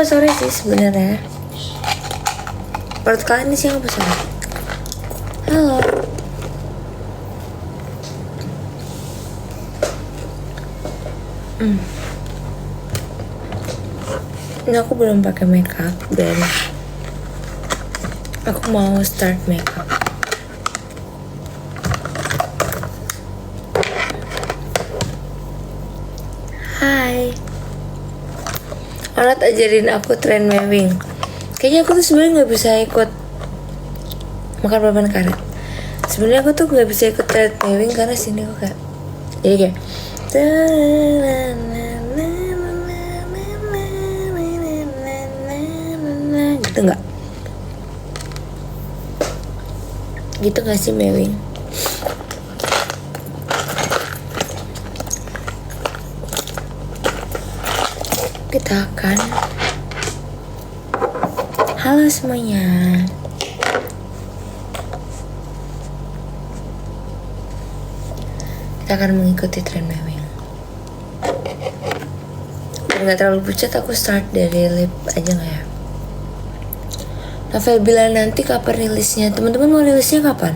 apa sore sih sebenarnya. Menurut kalian ini siang apa sore? Halo. Ini aku belum pakai makeup dan aku mau start makeup. Hai. Alat ajarin aku tren mewing. Kayaknya aku tuh sebenarnya nggak bisa ikut makan permen karet. Sebenarnya aku tuh nggak bisa ikut tren mewing karena sini aku kayak jadi kayak gitu nggak? Gitu nggak sih mewing? Kita akan halo semuanya. Kita akan mengikuti tren mewing. Biar gak terlalu pucat, aku start dari lip aja gak ya? Novel Bila nanti kapan rilisnya? Teman-teman mau rilisnya kapan?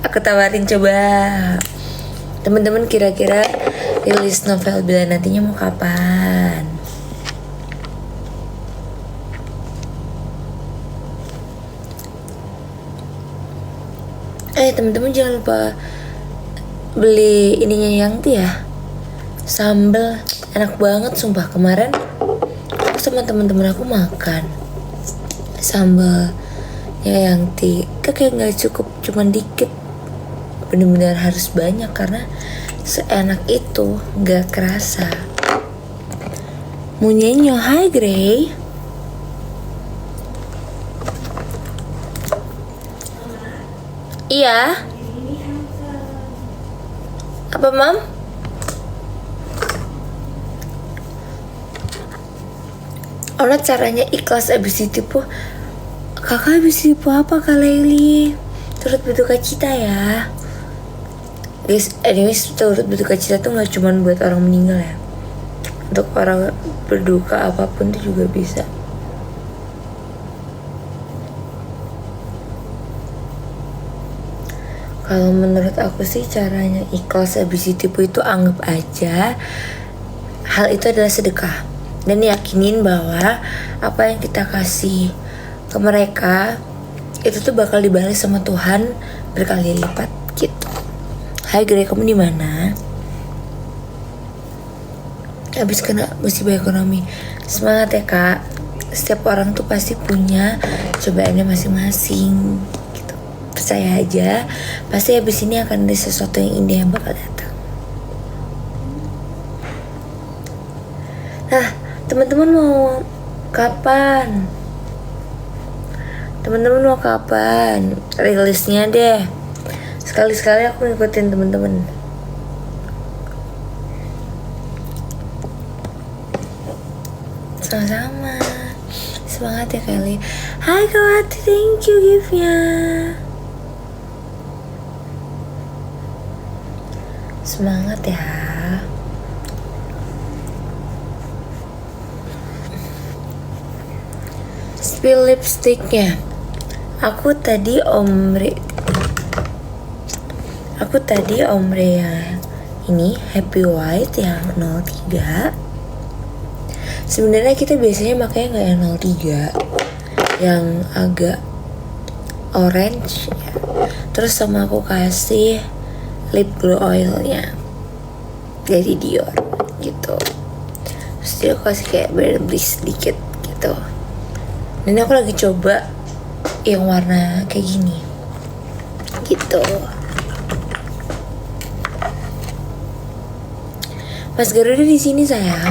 Aku tawarin coba. Teman-teman kira-kira rilis Novel Bila nantinya mau kapan? Teman-teman jangan lupa beli ininya Yangti ya. Sambel enak banget sumpah. Kemarin aku sama teman-teman aku makan sambelnya Yangti. Kayak nggak cukup, cuman dikit. Bener-bener harus banyak karena seenak itu, nggak kerasa. Munyenyo, hai Grey. Iya. Apa mam? Ono caranya ikhlas abis ditipu. Kakak abis ditipu apa Kak Leili? Turut berduka cita ya. Guys, anyways, turut berduka cita tuh gak cuma buat orang meninggal ya. Untuk orang berduka apapun tuh juga bisa. Kalau menurut aku sih caranya ikhlas abis ditipu itu anggap aja hal itu adalah sedekah. Dan yakinin bahwa apa yang kita kasih ke mereka itu tuh bakal dibalas sama Tuhan berkali lipat gitu. Hai Grey, kamu di mana? Habis kena musibah ekonomi. Semangat ya Kak. Setiap orang tuh pasti punya cobaannya masing-masing. Percaya aja, pasti habis ini akan ada sesuatu yang indah yang bakal datang. Nah, teman-teman mau kapan? Teman-teman mau kapan rilisnya deh? Sekali-sekali aku ngikutin teman-teman. Sama-sama. Semangat ya kali. Hai Kawati, thank you gift-nya. Semangat ya. Spill lipsticknya. Aku tadi ombre yang ini Happy White yang 03. Sebenarnya kita biasanya makanya nggak yang 03, yang agak orange ya. Terus sama aku kasih lip glow oilnya dari Dior gitu. Terus dia aku kasih kayak berbliss sedikit gitu. Dan aku lagi coba yang warna kayak gini gitu. Mas Garuda di sini sayang.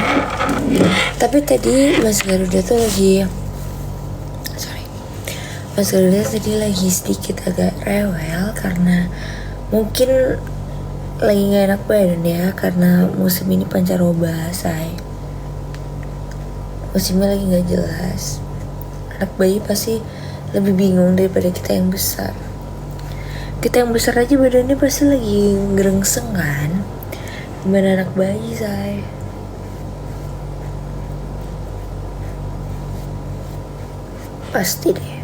Tapi tadi Mas Garuda tuh Mas Garuda tadi lagi sedikit agak rewel karena mungkin lagi gak enak badan ya, karena musim ini pancaroba say. Musimnya lagi gak jelas. Anak bayi pasti lebih bingung daripada kita yang besar. Kita yang besar aja badannya pasti lagi gerengseng kan. Gimana anak bayi say? Pasti deh.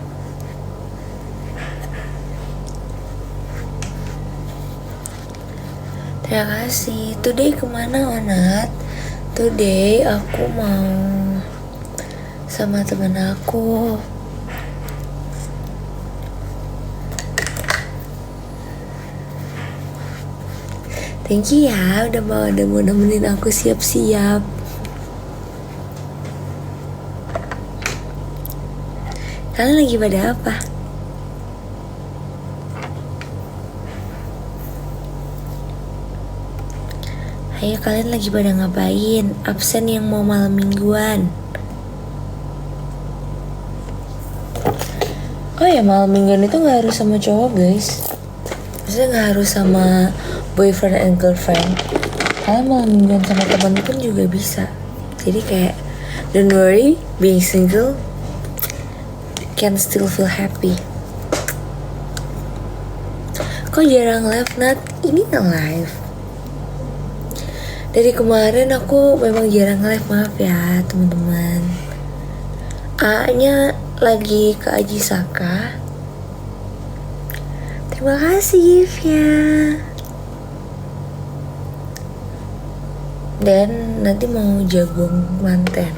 Terima kasih. Today kemana Onat? Today aku mau sama temen aku. Thank you ya udah mau nemenin aku siap-siap. Kalian lagi pada apa? Ayo kalian lagi pada ngapain? Absen yang mau malam mingguan. Oh ya, malam mingguan itu gak harus sama cowok guys. Maksudnya gak harus sama boyfriend and girlfriend. Kalian malam mingguan sama teman pun juga bisa. Jadi kayak don't worry, being single can still feel happy. Kok jarang live Nat? Ini nge-live. Dari kemarin aku memang jarang live, maaf ya teman-teman. A-nya lagi ke Aji Saka. Terima kasih Yivya. Dan nanti mau jagung manten.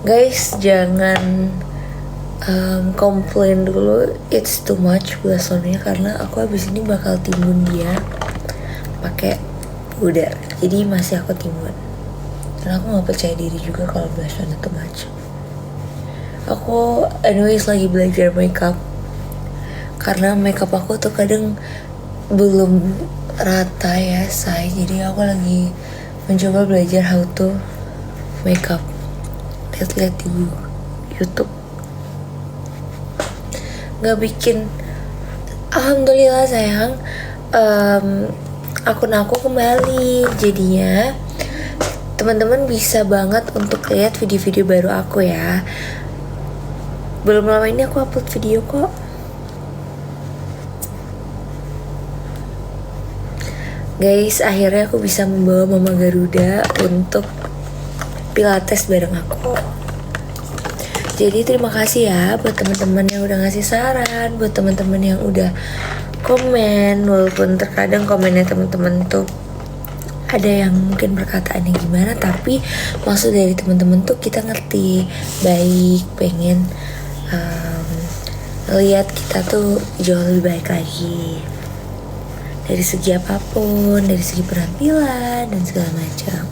Guys jangan komplain dulu, it's too much blusonnya karena aku habis ini bakal timbun dia pakai pudar. Jadi masih aku timbun. Karena aku nggak percaya diri juga kalau blusonnya too much. Aku anyways lagi belajar makeup. Karena makeup aku tuh kadang belum rata ya say. Jadi aku lagi mencoba belajar how to makeup. Lihat-lihat di YouTube. Gak bikin. Alhamdulillah sayang, akun aku kembali. Jadinya teman-teman bisa banget untuk lihat video-video baru aku ya. Belum lama ini aku upload video kok. Guys, akhirnya aku bisa membawa Mama Garuda untuk pilates bareng aku. Jadi terima kasih ya buat teman-teman yang udah ngasih saran, buat teman-teman yang udah komen, walaupun terkadang komennya teman-teman tuh ada yang mungkin perkataannya gimana, tapi maksud dari teman-teman tuh kita ngerti, baik, pengen lihat kita tuh jauh lebih baik lagi dari segi apapun, dari segi penampilan dan segala macam.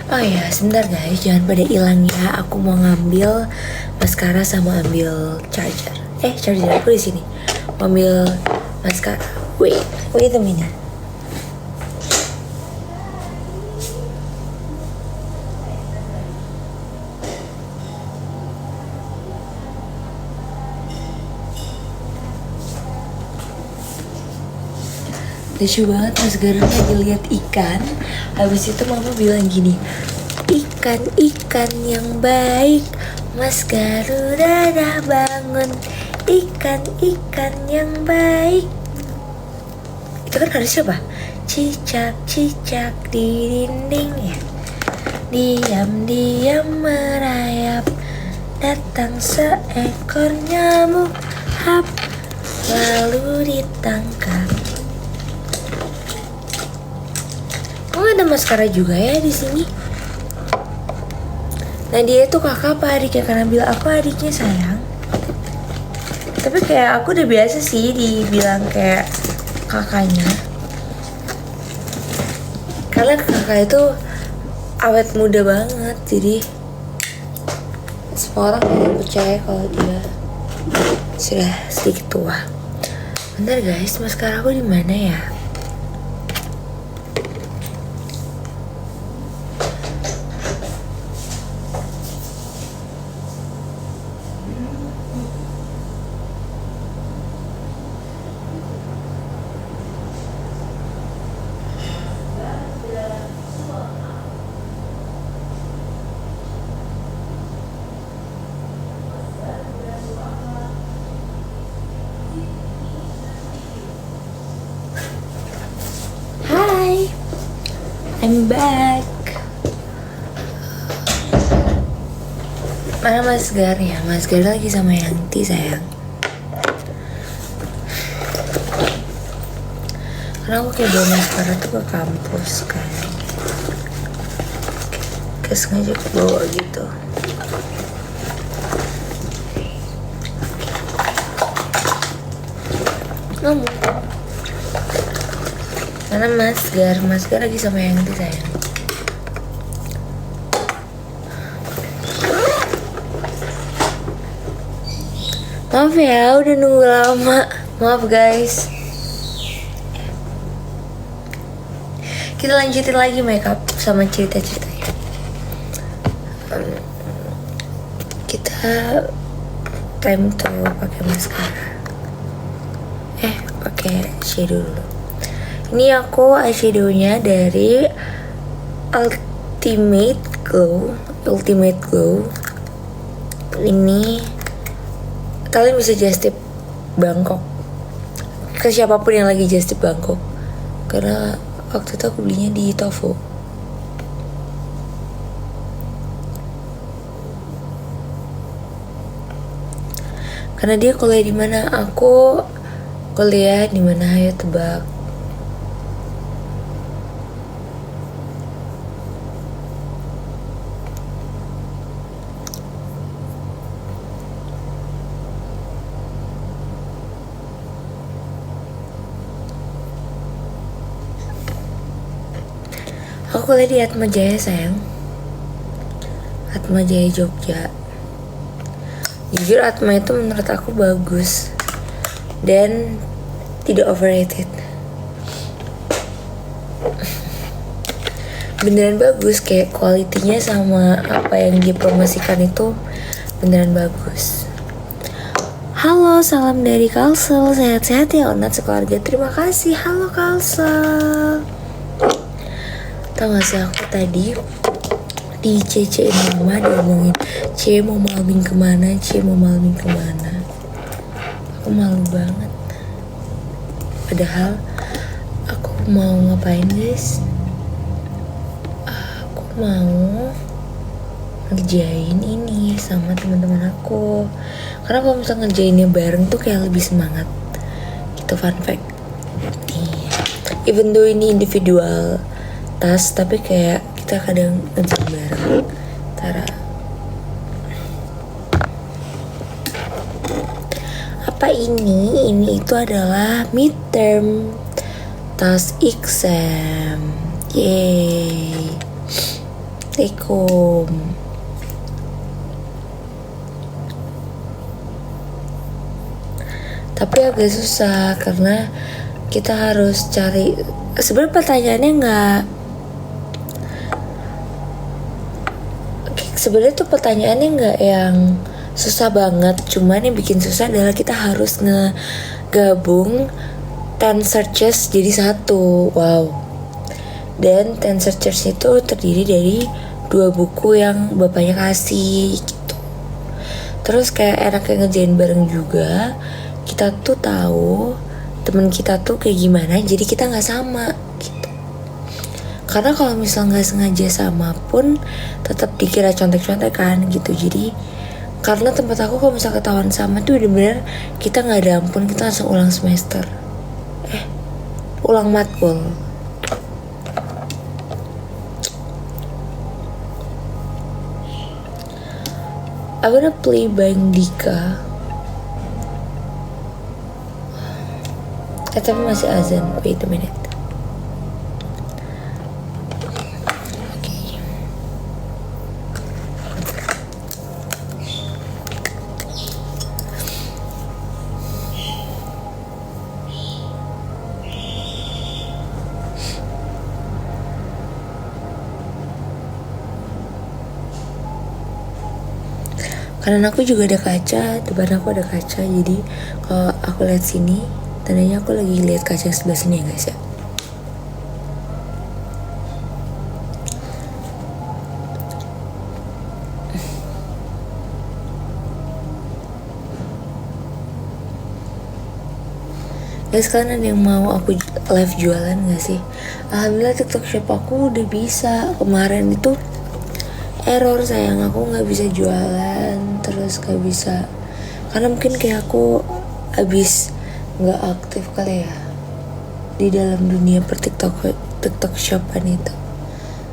Oh ya, sebentar guys, jangan pada hilang ya. Aku mau ngambil maskara sama ambil charger. Charger aku di sini. Mau ambil maskara. Wait a minute. Lucu banget Mas Garuda lagi lihat ikan. Habis itu mama bilang gini, ikan-ikan yang baik, Mas Garuda dah bangun. Ikan-ikan yang baik. Itu kan harusnya apa? Cicak-cicak di dinding ya. Diam-diam merayap. Datang seekor nyamuk, hap, lalu ditangkap. Oh, ada maskara juga ya di sini. Nah dia itu kakak apa adiknya? Karena bilang aku adiknya sayang. Tapi kayak aku udah biasa sih dibilang kayak kakaknya. Karena kakak itu awet muda banget. Jadi semua orang tidak percaya kalau dia sudah sedikit tua. Bentar guys, maskara aku di mana ya? I'm back. Mana maskernya? Masker lagi sama Yanti sayang. Karena aku kayak bawa masker tuh ke kampus kan. Kayak sengaja aku bawa gitu. Ngomong. Mana masker lagi sama Yanti sayang. Maaf ya, udah nunggu lama. Maaf guys. Kita lanjutin lagi makeup sama cerita-ceritanya. Kita time to pakai maskara. Pakai shadow dulu. Ini aku eyeshadownya dari Ultimate Glow. Ini kalian bisa just tip Bangkok ke siapapun yang lagi just tip Bangkok, karena waktu itu aku belinya di Tofo. Karena dia kuliah di mana, aku kuliah di mana, ayo tebak. Aku kuliah di Atmajaya sayang. Atmajaya Jogja. Jujur Atma itu menurut aku bagus dan tidak overrated. Beneran bagus, kayak kualitinya sama apa yang dipromosikan itu beneran bagus. Halo, salam dari Kalsel. Sehat-sehat ya Onat sekeluarga. Terima kasih. Halo Kalsel. Tau gak sih aku tadi di CC mama dia ngomongin C mau malming kemana. Aku malu banget. Padahal aku mau ngapain guys? Aku mau ngerjain ini sama teman-teman aku. Karena kalau misalnya ngerjainnya bareng tuh kayak lebih semangat. Gitu fun fact. Even though ini individual task, tapi kayak kita kadang ngerjain bareng. Tara. Apa ini? Ini itu adalah midterm task exam. Yeay. Take home. Tapi agak susah karena kita harus cari. Sebenarnya pertanyaannya nggak yang susah banget, cuman yang bikin susah adalah kita harus ngegabung 10 searches jadi satu. Wow. Dan 10 searches itu terdiri dari 2 buku yang bapaknya kasih gitu. Terus kayak enaknya ngerjain bareng juga. Kita tuh tahu temen kita tuh kayak gimana, jadi kita nggak sama gitu. Karena kalau misal nggak sengaja sama pun tetap dikira contek-contekan gitu. Jadi karena tempat aku kalau misal ketahuan sama tuh bener-bener kita nggak ada ampun, kita langsung ulang semester, ulang matkul. I wanna play Bang Dika. Tapi masih azan. Wait a minute. Karena aku juga ada kaca, depan aku ada kaca, jadi kalau aku lihat sini, tandanya aku lagi lihat kaca sebelah sini ya guys ya. Guys, kalian ada yang mau aku live jualan gak sih? Alhamdulillah TikTok shop aku udah bisa. Kemarin itu error sayang, aku nggak bisa jualan, terus nggak bisa karena mungkin kayak aku abis nggak aktif kali ya di dalam dunia per TikTok shopan itu.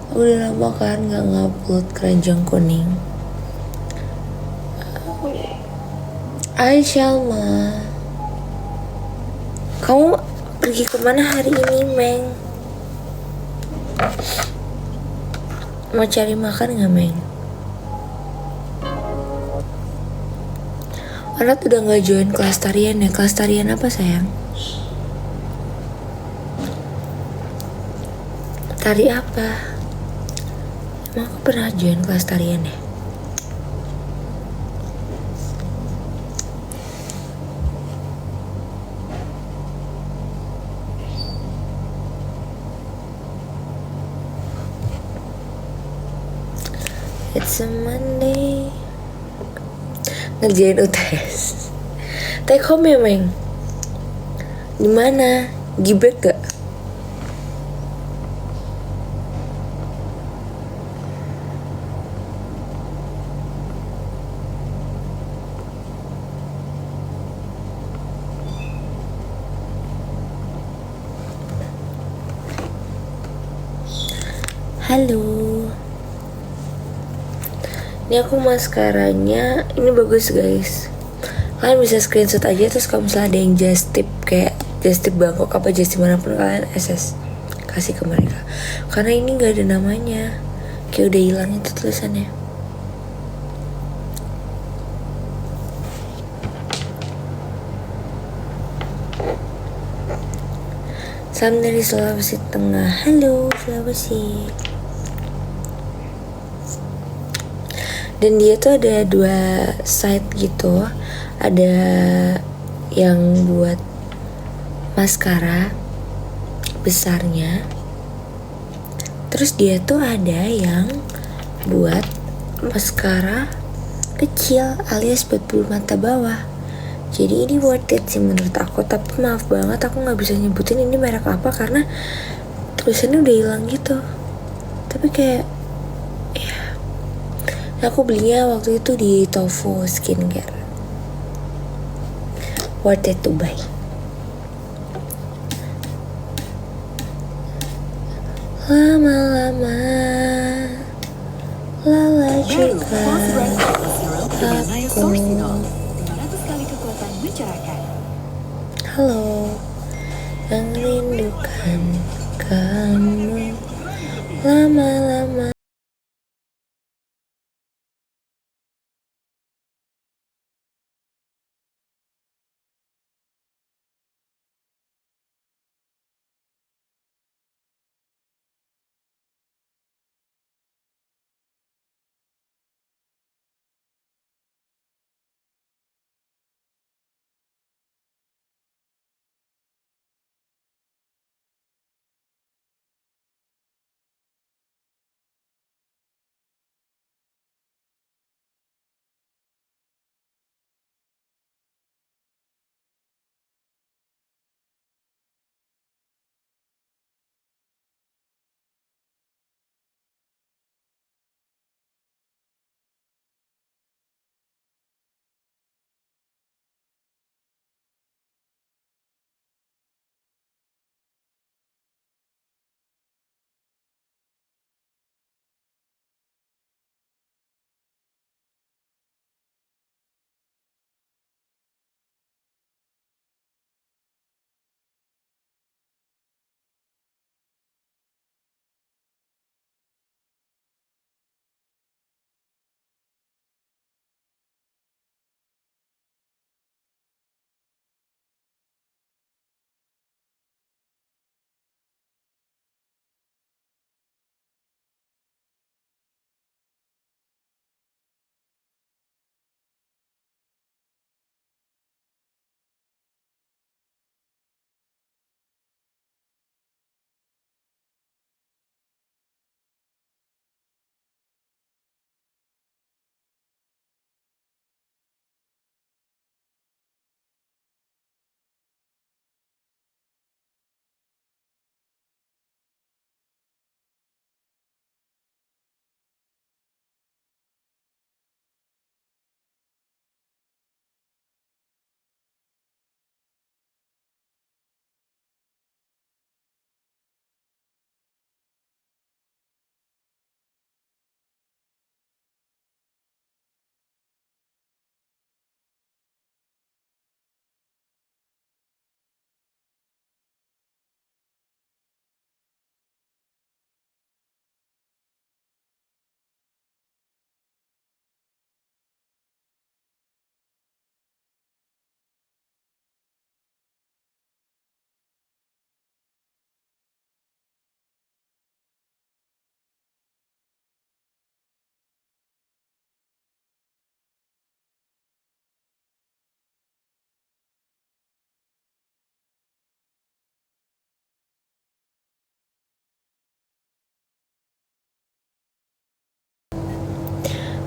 Aku udah lama kan nggak ngupload keranjang kuning. Shalma, kamu pergi kemana hari ini, Meng? Mau cari makan nggak, Meng? Alat udah nggak join kelas tarian ya? Kelas tarian apa sayang? Tari apa? Emang aku pernah join kelas tarian ya? It's a Monday. Ngerjain UTS. Take home ya, Meng? Dimana? Gibek gak? Halo. Ini aku maskaranya, ini bagus guys. Kalian bisa screenshot aja, terus kalau misalnya ada yang just tip kayak just tip Bangkok apa just dimanapun kalian SS kasih ke mereka. Karena ini nggak ada namanya, kayak udah hilang itu tulisannya. Salam dari Sulawesi Tengah. Halo Sulawesi. Dan dia tuh ada 2 site gitu. Ada yang buat maskara besarnya. Terus dia tuh ada yang buat maskara kecil alias buat bulu mata bawah. Jadi ini worth it sih menurut aku. Tapi maaf banget aku gak bisa nyebutin ini merek apa karena tulisannya udah hilang gitu. Tapi kayak aku belinya waktu itu di Tofu Skincare. Worth it to buy. Lama-lama lala juga aku. Halo, yang rindukan kamu lama-lama.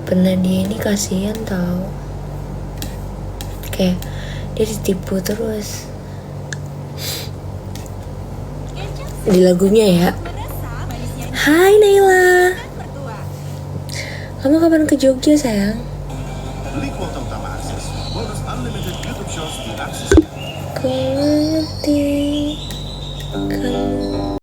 Bernadia ini kasihan tau, kayak dia ditipu terus di lagunya ya. Hai Naila, kamu kapan ke Jogja sayang? Beli kuota utama akses, bonus unlimited YouTube shows diakses. Ku mengerti kamu.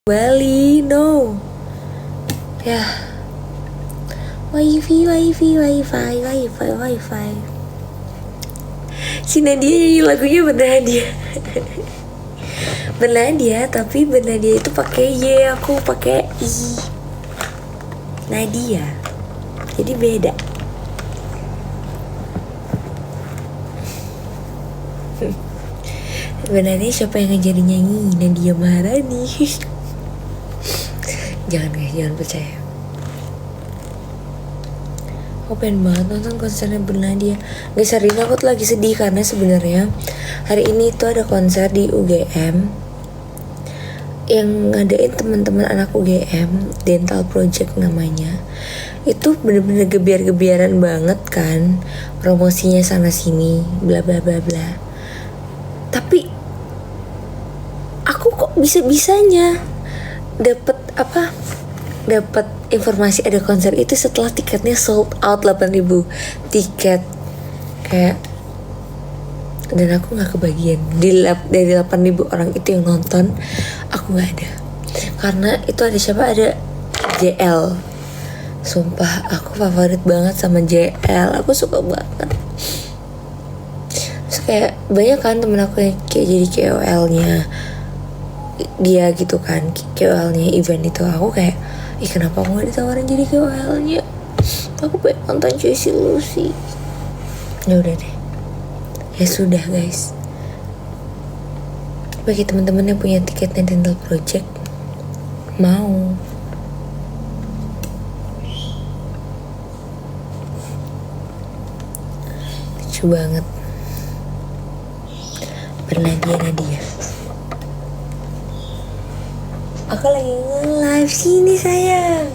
Bali, no. Ya. Wifi. Si Nadia nyanyi lagunya Bernadia. Bernadia, tapi Bernadia itu pakai Y, aku pakai I. Nadia. Jadi beda. Bernadia siapa yang ngajarin nyanyi? Nadia Maharani. Jangan guys, jangan percaya. Aku pengen banget nonton konsernya Bernadia. Guys, hari ini aku tuh lagi sedih karena sebenarnya hari ini tuh ada konser di UGM yang ngadain teman-teman anak UGM, Dental Project namanya. Itu bener-bener gebiar-gebiaran banget kan, promosinya sana sini, bla bla bla bla. Tapi aku kok bisa-bisanya dapat informasi ada konser itu setelah tiketnya sold out 8.000 tiket kayak, dan aku nggak kebagian dari 8.000 orang itu yang nonton. Aku nggak ada karena itu ada siapa, ada JL. Sumpah aku favorit banget sama JL, aku suka banget. Terus kayak banyak kan temen aku yang kayak jadi KOL-nya dia gitu kan, KOL-nya event itu. Aku kayak, ih kenapa aku gak ditawarin jadi KOL-nya? Aku pengen nonton Jessie Lucy. Ya udah deh, ya sudah guys. Bagi teman-teman yang punya tiketnya Dental Project, mau lucu banget. Nadia. Aku lagi nge-live sini sayang.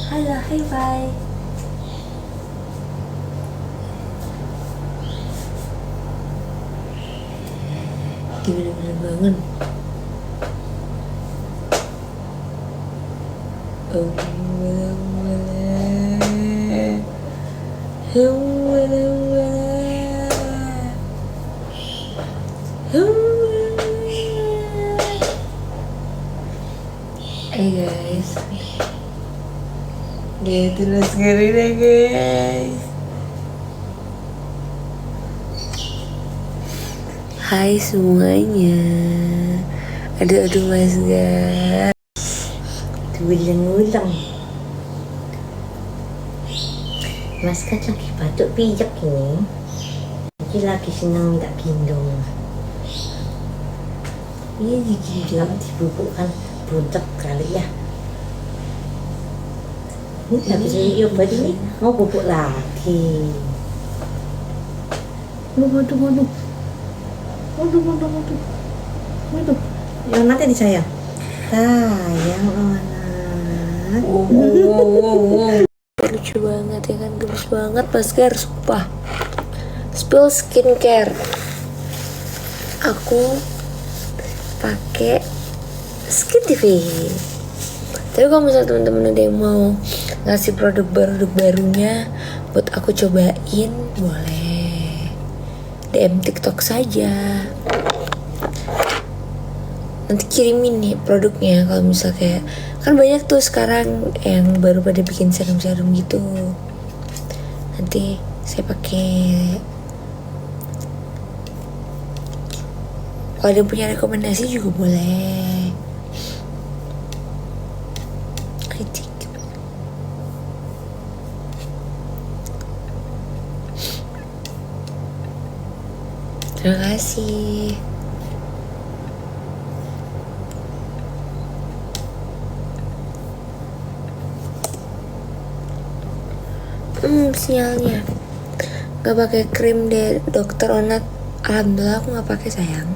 Halo, hi bye. Gimana bangun? Oh, Hey guys, dia terus ngeri deh guys. Hai semuanya. Aduh mas guys. Ulang-ulang. Mas kan lagi batuk pijak ini. Dia lagi senang minta gendong. Ini digendong dibubukkan buntek kali ya. Ini habis ini obat ini mau bubuk lagi. Waduh. Yang nanti disayang. Sayang anak. Wow. Lucu banget ya kan, gemes banget Mas Gar, sumpah. Spill skincare. Aku pakai Skin TV. Tapi kalau misalnya teman-teman ada yang mau ngasih produk barunya buat aku cobain, boleh DM TikTok saja. Nanti kirimin nih produknya. Kalau misalnya kayak, kan banyak tuh sekarang yang baru pada bikin serum-serum gitu. Nanti saya pakai. Kalau ada yang punya rekomendasi juga boleh. Kritik. Terima kasih. Sinyalnya nggak pakai krim dari dokter Onat. Alhamdulillah aku nggak pakai sayang.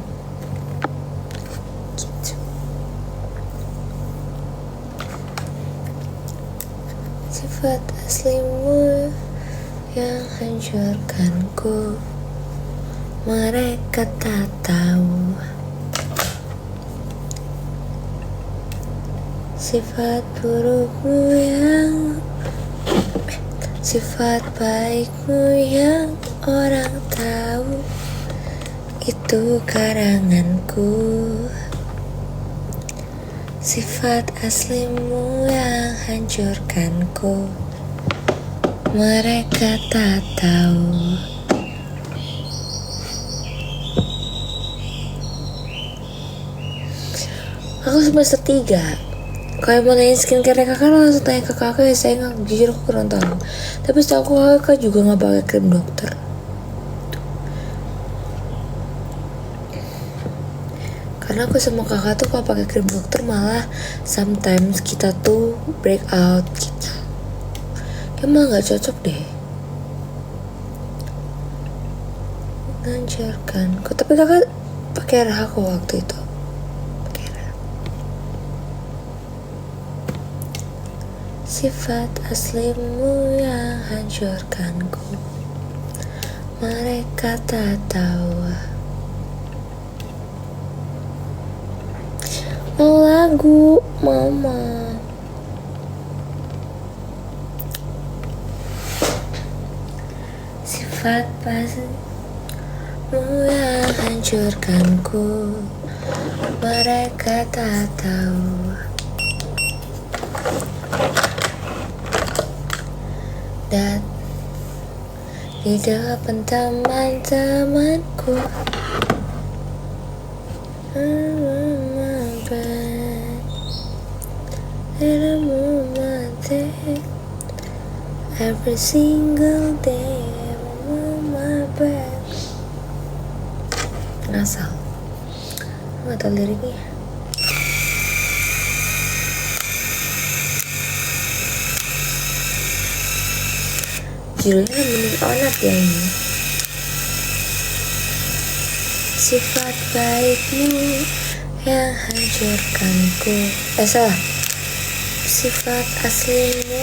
Gitu. Sifat aslimu yang hancurkanku, mereka tak tahu. Sifat burukmu yang sifat baikmu yang orang tahu, itu karanganku. Sifat aslimu yang hancurkanku, mereka tak tahu. Aku semester 3. Kalau mau nanya skincare kakak langsung tanya ke kakak ya, saya nggak, jujur aku kurang tahu. Tapi setahu aku kakak juga nggak pakai krim dokter. Karena aku sama kakak tuh kalau pakai krim dokter malah sometimes kita tuh break out gitu. Emang nggak cocok deh. Ngancurkan. Tapi kakak pakai RH kok waktu itu. Sifat aslimu yang hancurkanku, mereka tak tahu. Mau lagu, mama. Sifat aslimu yang hancurkanku, mereka tak tahu. Dan di depan teman-temanku, every single day, my back. Ngasal, nggak tahu liriknya. Judulnya Nemenin Onat ya ini. Sifat baikmu yang hancurkanku. Salah. Sifat aslimu